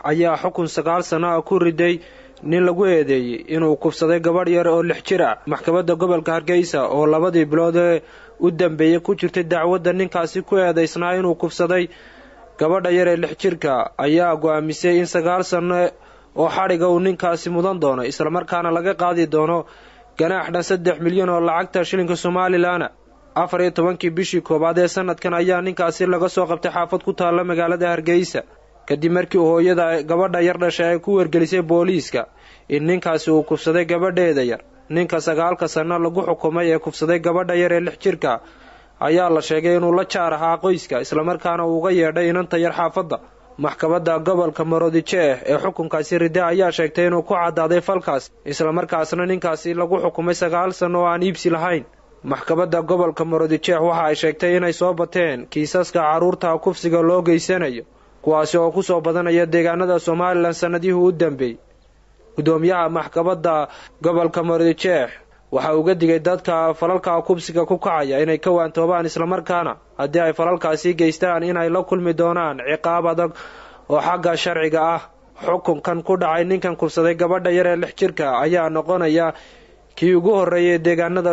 ayaa xukun 9 sano ah ku riday nin lagu eedeeyay inuu kufsaday gabadh yar oo 6 jir ah. Maxkamadda gobolka Hargeysa oo labadii bilood u dambeeyay ku jirtay dacwadda ninkaasi ku eedeysnaa inuu kufsaday gabadha yar ee 6 jirka ayaa go'aamisay in 9 sano oo xariga uu ninkaasi mudan doono, isla markaana laga qaadi doono ganaax dhan 3 milyan oo lacagta shilinka Soomaaliland. 14 bishii koobaad ee sanadkan ayaa ninkaasi laga soo qabtay xaafad ku taala magaalada Hargeysa kadib markii hooyada gabadha yar dhashay ay ku wargelisay booliiska in ninkaasi uu kufsaday gabadheeda yar. Ninka 9 sano lagu xukumay ee kufsaday gabadha yar ee 6 jirka ayaa la sheegay inuu la jaar ahaa qoyska, isla markaana uu uga yeedhay inanta yar xaafadda. Maxkamadda gobolka Maroodijeex ee xukunkaasi riday ayaa sheegtay inuu ku cadaaday falkaas, isla markaasna ninkaasi lagu xukumay 9 sano oo aan iibsi lahayn. Maxkamadda gobolka Maroodijeex waxa ay sheegtay inay soo bateen kiisaska carruurta kufsiga loo geysanayo, kuwaasi oo ku soo badanaya deegaanada Soomaaliland sanadihii u dambeeyay. Gudoomiyaha maxkamadda gobolka Maroodijeex waxa uu uga digay dadka falalka kufsiga ku kacaya inay ka waantoobaan, isla markaana haddii ay falalkaasi geystaan inay la kulmi doonaan ciqaab adag oo xagga sharciga ah. Xukunkan ku dhacay ninkan kufsaday gabadha yar ee 6 jirka ayaa noqonaya kii ugu horeeyay deegaanada